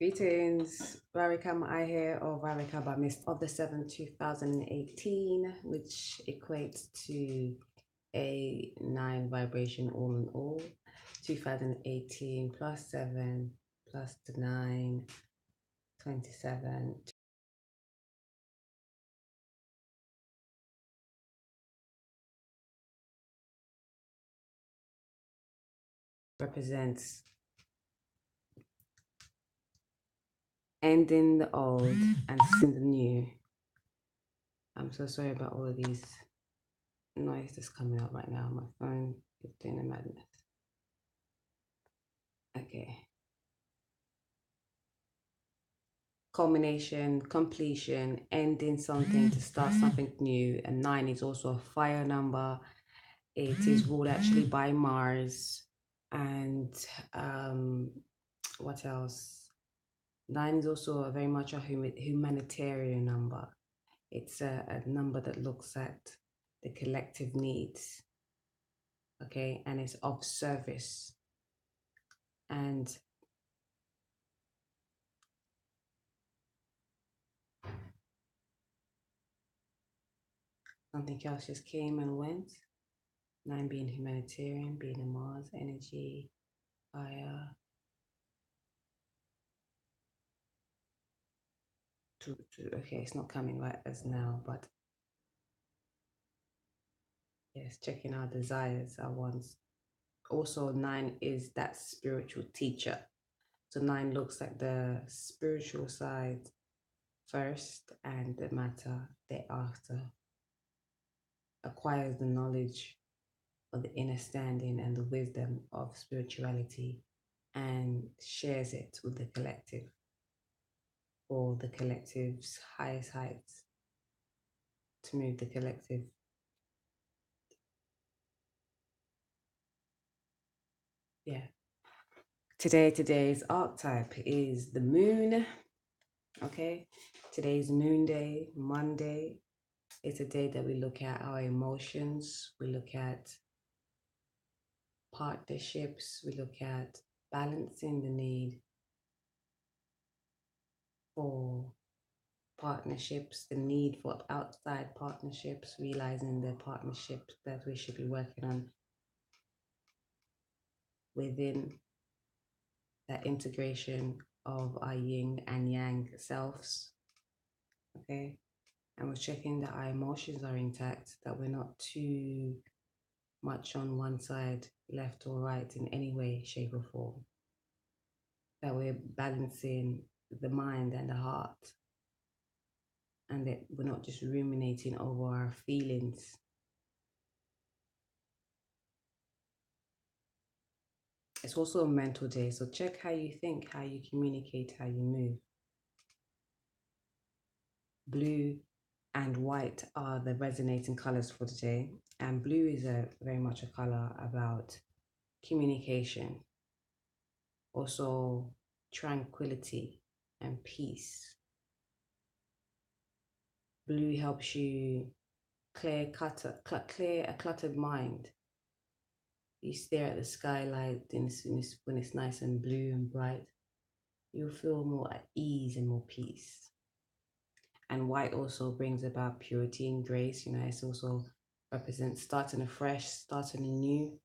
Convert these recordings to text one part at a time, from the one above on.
Greetings, RaRe Ka Maai here, or RaRe Ka Mist of the 7th, 2018, which equates to a 9 vibration all in all. 2018 plus 7 plus the 9, 27. Represents ending the old and seeing the new. I'm so sorry about all of these noise that's coming out right now. My phone is doing a madness. Okay. Culmination, completion, ending something to start something new. And 9 is also a fire number. It is ruled actually by Mars. And what else? 9 is also very much a humanitarian number. It's a number that looks at the collective needs, okay, and it's of service. And something else just came and went. 9 being humanitarian, being a Mars energy, fire. Okay, it's not coming right as now, but yes, checking our desires, our wants. Also, 9 is that spiritual teacher. So 9 looks at the spiritual side first and the matter thereafter. Acquires the knowledge of the innerstanding and the wisdom of spirituality and shares it with the collective for the collective's highest heights, to move the collective. Yeah. Today's archetype is the moon. Okay. Today's moon day, Monday. It's a day that we look at our emotions, we look at partnerships, we look at balancing the need for partnerships, the need for outside partnerships, realizing the partnerships that we should be working on within that integration of our yin and yang selves. Okay. And we're checking that our emotions are intact, that we're not too much on one side, left or right in any way, shape, or form. That we're balancing the mind and the heart, and that we're not just ruminating over our feelings. It's also a mental day, so check how you think, how you communicate, how you move. Blue and white are the resonating colors for today, and blue is very much a color about communication, also tranquility and peace. Blue helps you clear a cluttered mind. You stare at the skylight when it's nice and blue and bright, you'll feel more at ease and more peace. And white also brings about purity and grace. You know, it's also represents starting afresh, starting anew.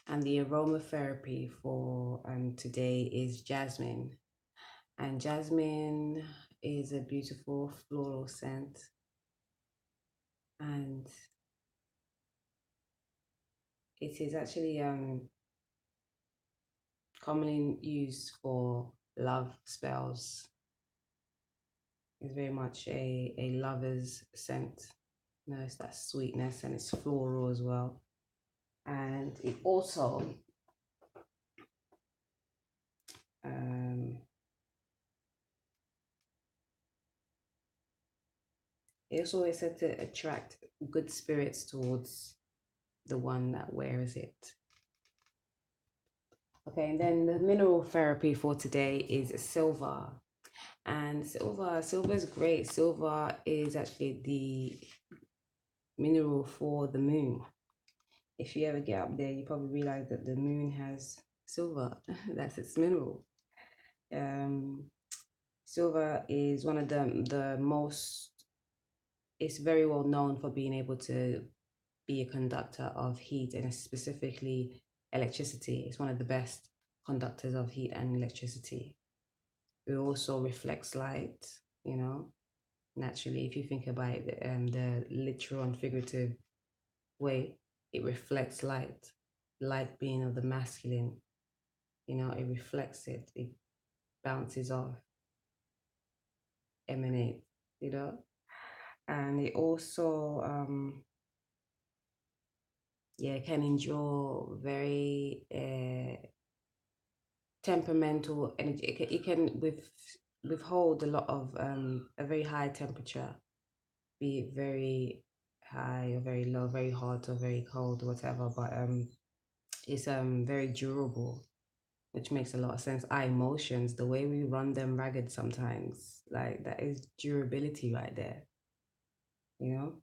And the aromatherapy for today is jasmine. And jasmine is a beautiful floral scent. And it is actually commonly used for love spells. It's very much a lover's scent. You know, it's that sweetness and it's floral as well. And it also it's always said to attract good spirits towards the one that wears it. Okay, and then the mineral therapy for today is silver. And silver is great. Silver is actually the mineral for the moon. If you ever get up there, you probably realize that the moon has silver. That's its mineral. Silver is one of the most, it's very well known for being able to be a conductor of heat and specifically electricity. It's one of the best conductors of heat and electricity. It also reflects light, you know, naturally. If you think about it, the literal and figurative way, it reflects light. Light being of the masculine, you know, it reflects it, it bounces off, emanates, you know. And it also, yeah, can endure very temperamental energy. It can withhold a lot of a very high temperature, be it very high or very low, very hot or very cold, whatever. But it's very durable, which makes a lot of sense. Our emotions, the way we run them ragged sometimes, like that is durability right there, you know.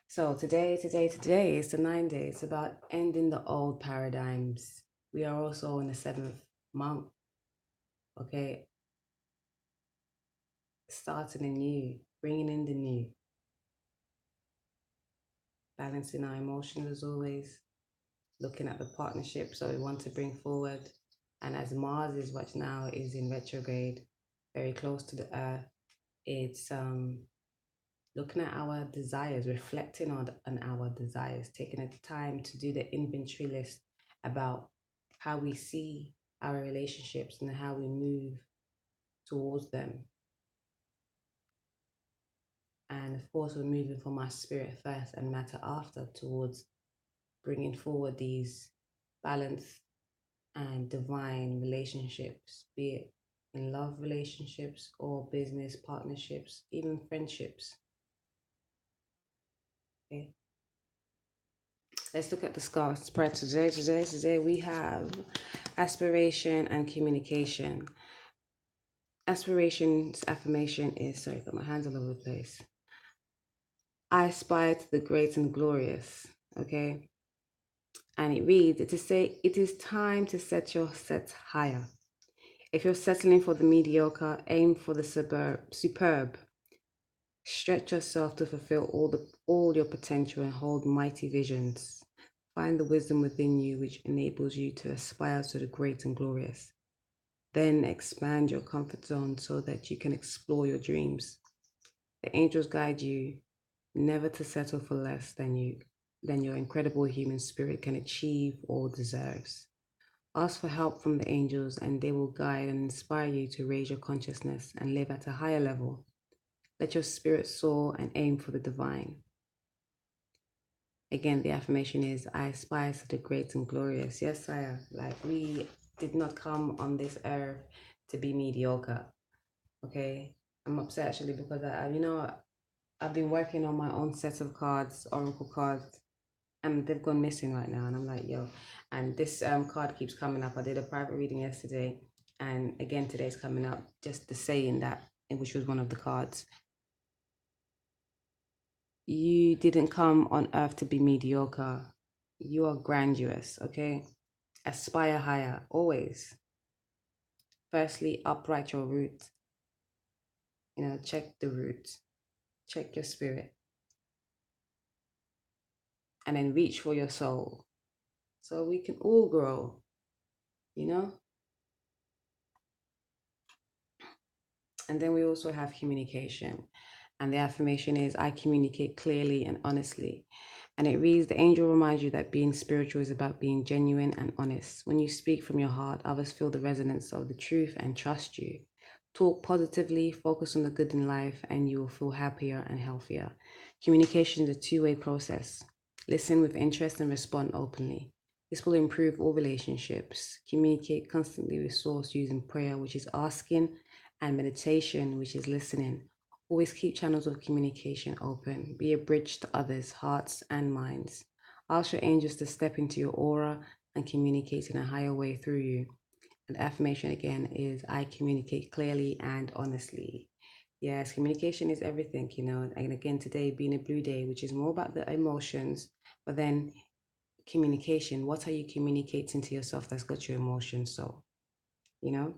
So today is the 9 day. It's about ending the old paradigms. We are also in the 7th month, okay? Starting anew, bringing in the new, balancing our emotions as always, looking at the partnership so we want to bring forward. And as Mars is what now is in retrograde, very close to the Earth, it's looking at our desires, reflecting on our desires, taking the time to do the inventory list about how we see our relationships and how we move towards them. And of course, we're moving from our spirit first and matter after towards bringing forward these balanced and divine relationships, be it in love relationships or business partnerships, even friendships. Okay. Let's look at the scar spread today. Today we have aspiration and communication. Aspiration's affirmation is, sorry, got my hands all over the place. I aspire to the great and glorious. Okay. And it reads, it is time to set your sets higher. If you're settling for the mediocre, aim for the superb. Stretch yourself to fulfill all your potential and hold mighty visions. Find the wisdom within you which enables you to aspire to the great and glorious. Then expand your comfort zone so that you can explore your dreams. The angels guide you never to settle for less than your incredible human spirit can achieve or deserves. Ask for help from the angels and they will guide and inspire you to raise your consciousness and live at a higher level. Let your spirit soar and aim for the divine. Again, the affirmation is, I aspire to the great and glorious. Yes, sire. Like, we did not come on this earth to be mediocre. Okay? I'm upset actually because I've been working on my own set of cards, oracle cards, and they've gone missing right now. And I'm like, yo, and this card keeps coming up. I did a private reading yesterday, and again today's coming up. Just the saying that, which was one of the cards. You didn't come on earth to be mediocre. You are grandiose, okay? Aspire higher, always. Firstly, upright your root. Check the root, check your spirit, and then reach for your soul. So we can all grow, you know? And then we also have communication. And the affirmation is, I communicate clearly and honestly. And it reads, the angel reminds you that being spiritual is about being genuine and honest. When you speak from your heart, others feel the resonance of the truth and trust you. Talk positively, focus on the good in life, and you will feel happier and healthier. Communication is a two-way process. Listen with interest and respond openly. This will improve all relationships. Communicate constantly with source using prayer, which is asking, and meditation, which is listening. Always keep channels of communication open. Be a bridge to others' hearts and minds. Ask your angels to step into your aura and communicate in a higher way through you. And the affirmation again is, I communicate clearly and honestly. Yes, communication is everything, And again, today being a blue day, which is more about the emotions, but then communication. What are you communicating to yourself that's got your emotions? So you know,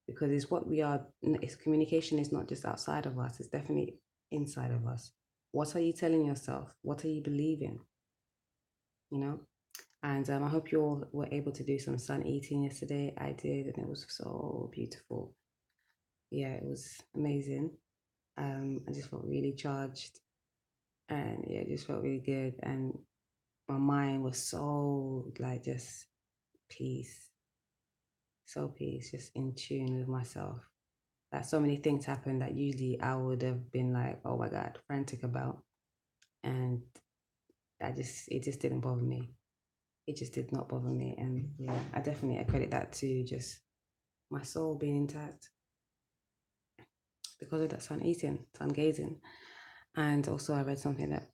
because it's what we are. It's communication is not just outside of us, it's definitely inside of us. What are you telling yourself? What are you believing? You know? And I hope you all were able to do some sun eating yesterday. I did, and it was so beautiful. Yeah, it was amazing. I just felt really charged, and yeah, it just felt really good. And my mind was so like just peace, so peace, just in tune with myself. Like so many things happened that usually I would have been like, oh my God, frantic about. And it just didn't bother me. It just did not bother me. And yeah, I definitely accredit that to just my soul being intact because of that sun eating, sun gazing. And also I read something that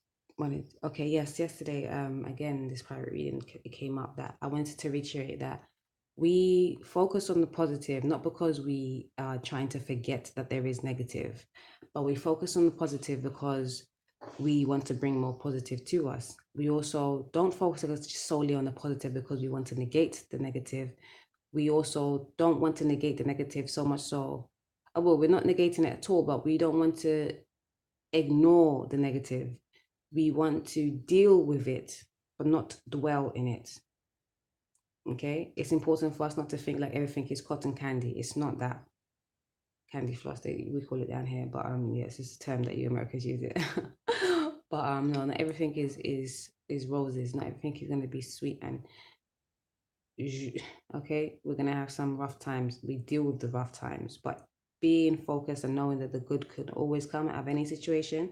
yesterday, again, this private reading, it came up that I wanted to reiterate that we focus on the positive, not because we are trying to forget that there is negative, but we focus on the positive because we want to bring more positive to us. We also don't focus solely on the positive because we want to negate the negative. We also don't want to negate the negative so much so, well, we're not negating it at all, but we don't want to ignore the negative. We want to deal with it, but not dwell in it. Okay? It's important for us not to think like everything is cotton candy. It's not that. Candy floss, we call it down here, but yeah, it's just a term that you Americans use it. But no, not everything is roses. Not everything is going to be sweet and okay. We're going to have some rough times. We deal with the rough times, but being focused and knowing that the good could always come out of any situation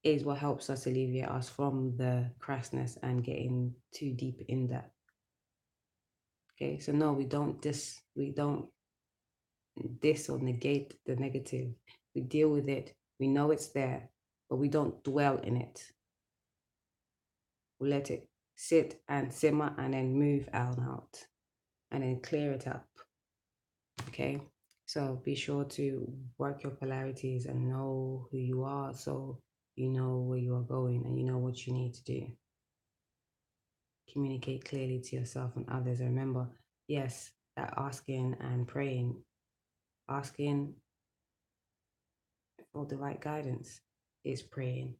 is what helps us alleviate us from the crassness and getting too deep in that. Okay, so no, we don't diss or negate the negative. We deal with it. We know it's there, but we don't dwell in it. We let it sit and simmer and then move out and then clear it up. Okay, so be sure to work your polarities and know who you are, so you know where you are going and you know what you need to do. Communicate clearly to yourself and others. And remember, yes, that asking and praying, asking for the right guidance is praying,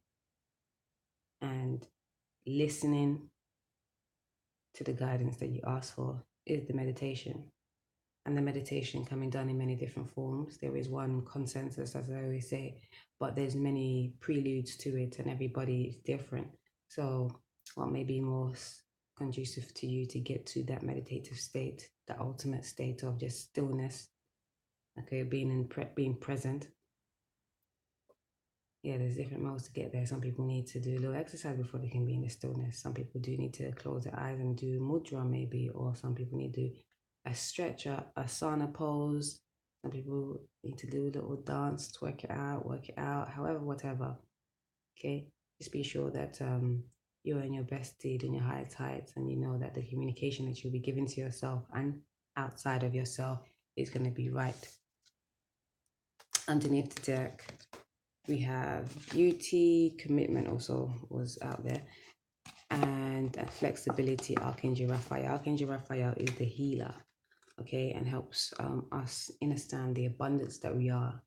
and listening to the guidance that you ask for is the meditation. And the meditation can be done in many different forms. There is one consensus, as I always say, but there's many preludes to it, and everybody is different. So what may be most conducive to you to get to that meditative state, the ultimate state of just stillness, okay, being present. Yeah, there's different modes to get there. Some people need to do a little exercise before they can be in the stillness. Some people do need to close their eyes and do mudra maybe, or some people need to do a stretch, a asana pose. Some people need to do a little dance to work it out, however, whatever. Okay, just be sure that you're in your best state, in your highest heights, and you know that the communication that you'll be giving to yourself and outside of yourself is going to be right. Underneath the deck, we have beauty, commitment also was out there, and flexibility, Archangel Raphael. Archangel Raphael is the healer, okay, and helps us understand the abundance that we are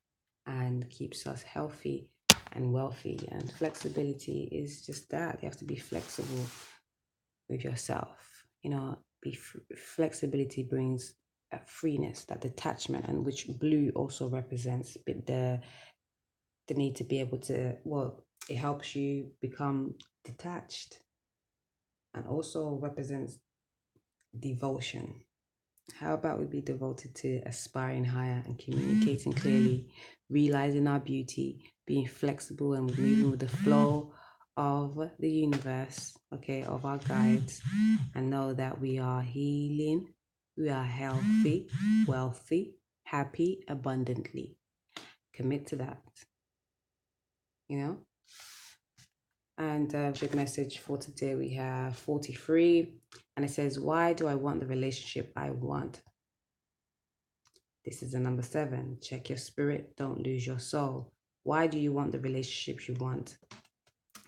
and keeps us healthy and wealthy. And flexibility is just that. You have to be flexible with yourself. You know, flexibility brings a freeness, that detachment, and which blue also represents the need to be able to, well, it helps you become detached, and also represents devotion. How about we be devoted to aspiring higher and communicating clearly, realizing our beauty, being flexible and moving with the flow of the universe, okay, of our guides, and know that we are healing, we are healthy, wealthy, happy, abundantly. Commit to that, you know? And big message for today, we have 43, and it says, why do I want the relationship I want? This is the number 7. Check your spirit, don't lose your soul. Why do you want the relationships you want?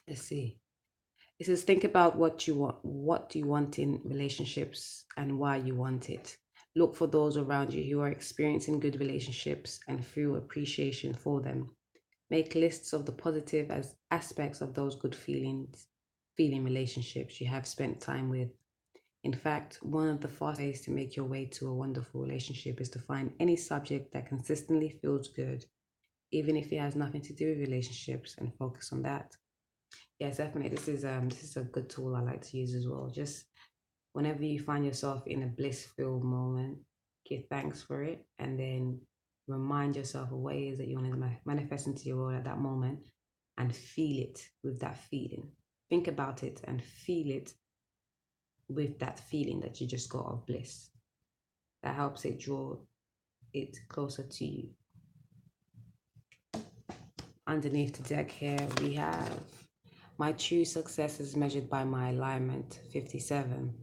Let's see. It says, think about what you want. What do you want in relationships and why you want it? Look for those around you who are experiencing good relationships and feel appreciation for them. Make lists of the positive as aspects of those good feeling relationships you have spent time with. In fact, one of the fast ways to make your way to a wonderful relationship is to find any subject that consistently feels good, even if it has nothing to do with relationships, and focus on that. Yes, definitely. This is a good tool I like to use as well. Just whenever you find yourself in a bliss-filled moment, give thanks for it, and then remind yourself of what it is that you want to manifest into your world at that moment, and feel it with that feeling. Think about it and feel it with that feeling that you just got of bliss. That helps it draw it closer to you. Underneath the deck here, we have my true success is measured by my alignment, 57.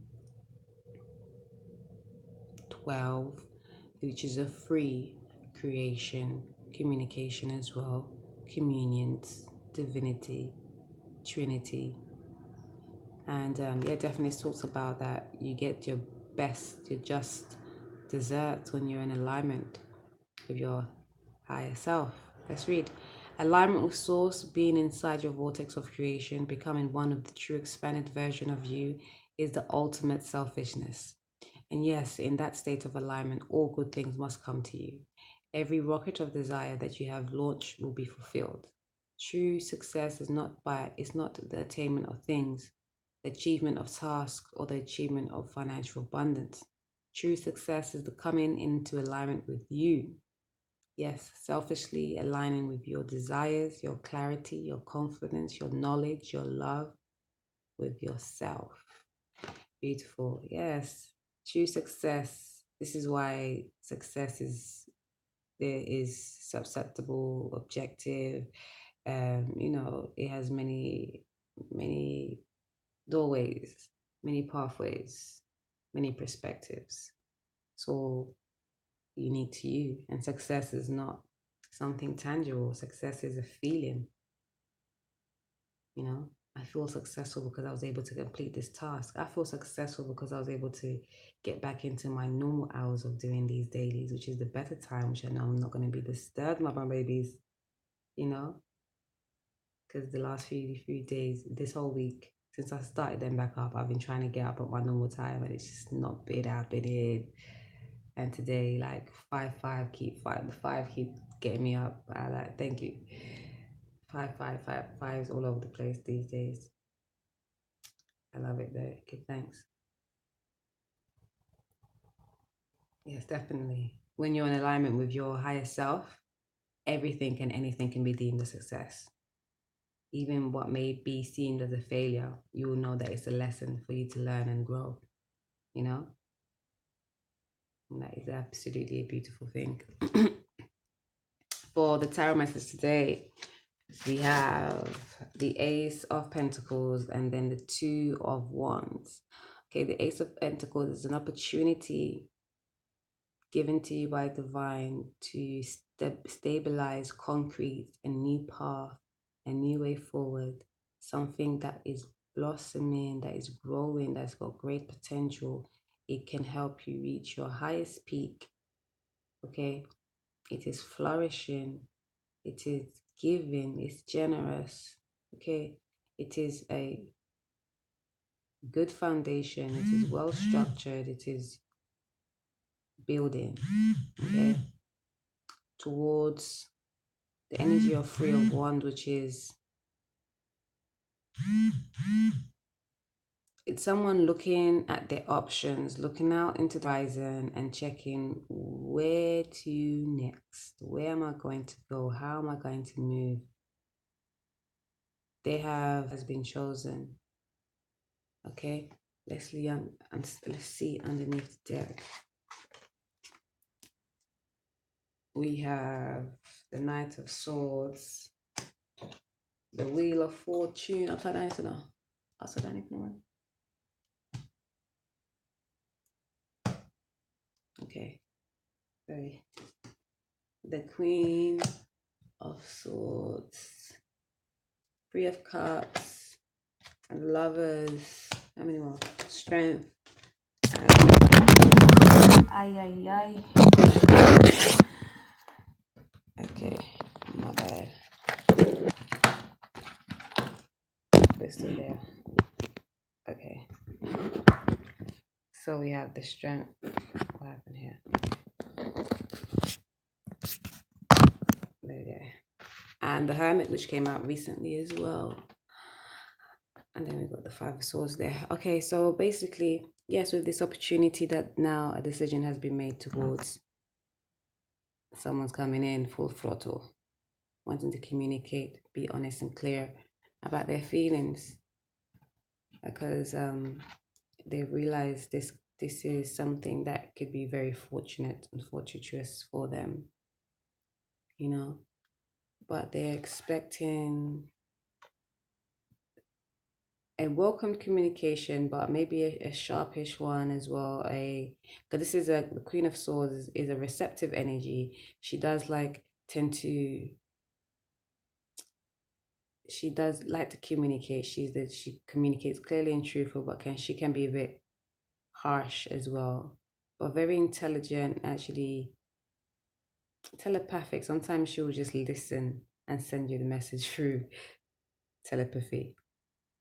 12, which is a free creation, communication as well, communions, divinity, trinity. And yeah, definitely talks about that you get your best, your just desserts when you're in alignment with your higher self. Let's read. Alignment with source, being inside your vortex of creation, becoming one of the true expanded version of you, is the ultimate selfishness. And yes, in that state of alignment, all good things must come to you. Every rocket of desire that you have launched will be fulfilled. True success is not the attainment of things, the achievement of tasks, or the achievement of financial abundance. True success is the coming into alignment with you. Yes, selfishly aligning with your desires, your clarity, your confidence, your knowledge, your love with yourself. Beautiful. Yes. True success. This is why success is susceptible, objective. It has many doorways, many pathways, many perspectives. So unique to you. And success is not something tangible. Success is a feeling. I feel successful because I was able to complete this task. I feel successful because I was able to get back into my normal hours of doing these dailies, which is the better time, which I know I'm not going to be disturbed by my babies, because the last few days, this whole week, since I started them back up, I've been trying to get up at my normal time, and it's just not been happening. And today, like the five keep getting me up. I like, thank you. Fives all over the place these days. I love it though. Give thanks. Yes, definitely. When you're in alignment with your higher self, everything and anything can be deemed a success. Even what may be seen as a failure, you will know that it's a lesson for you to learn and grow, And that is absolutely a beautiful thing. For the tarot message today, we have the Ace of Pentacles and then the Two of Wands. Okay, the Ace of Pentacles is an opportunity given to you by divine to stabilize, concrete a new path, a new way forward, something that is blossoming, that is growing, that's got great potential. It can help you reach your highest peak. Okay, it is flourishing, it is giving, it's generous. Okay, it is a good foundation, it is well structured, it is building. Okay, towards the energy of Three of Wands, which is it's someone looking at their options, looking out into the horizon and checking where to next. Where am I going to go? How am I going to move? Has been chosen. Okay, let's see underneath the deck. We have the Knight of Swords, the Wheel of Fortune. Upside down, no. Upside down, no. Okay. Sorry. The Queen of Swords, Three of Cups, and Lovers. How many more? Strength. Ay. Okay, my bad. We're still there. Okay. So we have the strength. What happened here? There we go. And the Hermit, which came out recently as well. And then we got the Five of Swords there. Okay, so basically, yes, with this opportunity that now a decision has been made towards someone's coming in full throttle, wanting to communicate, be honest and clear about their feelings, because they realize this is something that could be very fortunate and fortuitous for them, you know, but they're expecting a welcome communication, but maybe a sharpish one as well. Because this is the Queen of Swords is a receptive energy. She does like to communicate. She communicates clearly and truthful, but she can be a bit harsh as well, but very intelligent, actually telepathic. Sometimes she will just listen and send you the message through telepathy,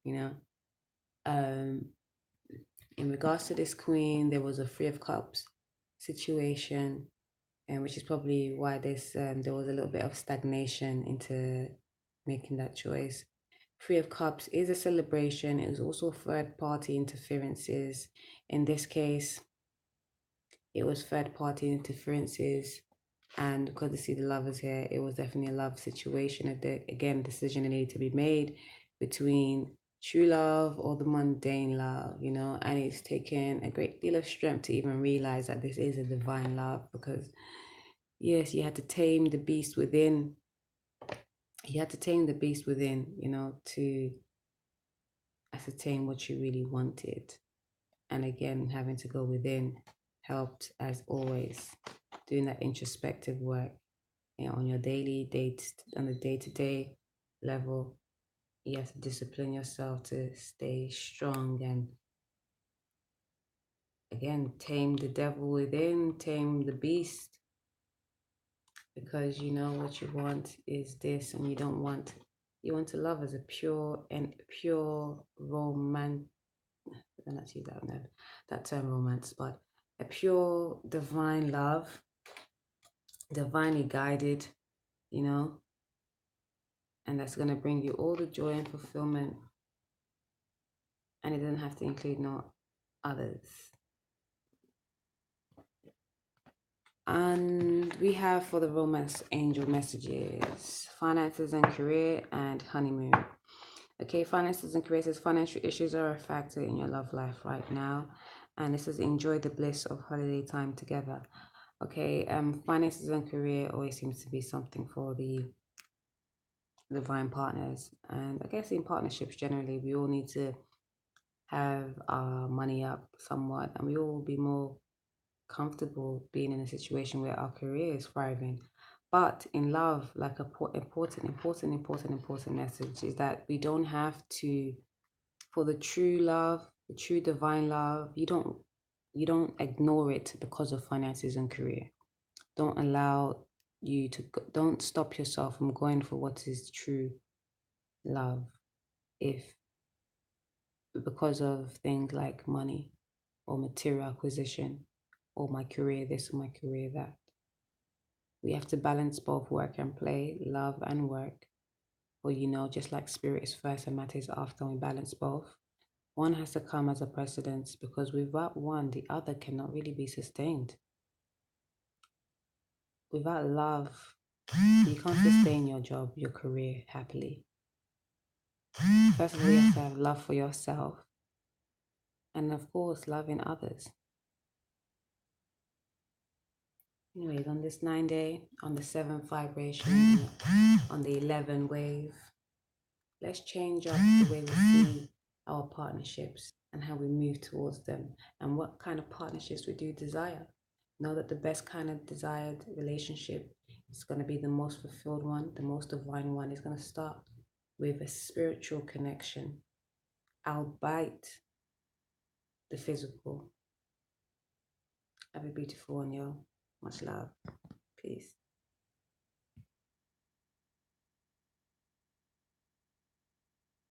you know. In regards to this queen, there was a Three of Cups situation, and which is probably why there was a little bit of stagnation into making that choice. Three of Cups is a celebration. It was also third party interferences. In this case, it was third party interferences, and because you see the lovers here, it was definitely a love situation. Again, decision needed to be made between true love or the mundane love, you know, and it's taken a great deal of strength to even realize that this is a divine love, because yes, you had to tame the beast within. You had to tame the beast within, you know, to ascertain what you really wanted. And again, having to go within helped, as always, doing that introspective work, you know, on your on the day-to-day level. You have to discipline yourself to stay strong and, again, tame the devil within, tame the beast, because you know what you want is this, and you want to love as a pure romance. I don't see that term romance, but a pure divine love, divinely guided, you know, and that's going to bring you all the joy and fulfillment, and it doesn't have to include no others. And we have for the romance angel messages, finances and career, and honeymoon. Okay, finances and career says financial issues are a factor in your love life right now, and this is enjoy the bliss of holiday time together. Okay, finances and career always seems to be something for the divine partners, and I guess in partnerships generally, we all need to have our money up somewhat, and we all will be more comfortable being in a situation where our career is thriving. But in love, like a important message is that we don't have to, for the true love, the true divine love, you don't ignore it because of finances and career. Don't stop yourself from going for what is true love if because of things like money or material acquisition or my career this or my career that. We have to balance both work and play, love and work. Or, you know, just like spirit is first and matter is after, we balance both. One has to come as a precedence, because without one, the other cannot really be sustained. Without love, you can't sustain your job, your career happily. First of all, you have to have love for yourself. And of course, loving others. Anyways, on this 9-day, on the 7th vibration, on the 11 wave, let's change up the way we see our partnerships and how we move towards them, and what kind of partnerships we do desire. Know that the best kind of desired relationship is going to be the most fulfilled one, the most divine one. Is going to start with a spiritual connection, albeit the physical. Have a beautiful one, y'all. Much love. Peace.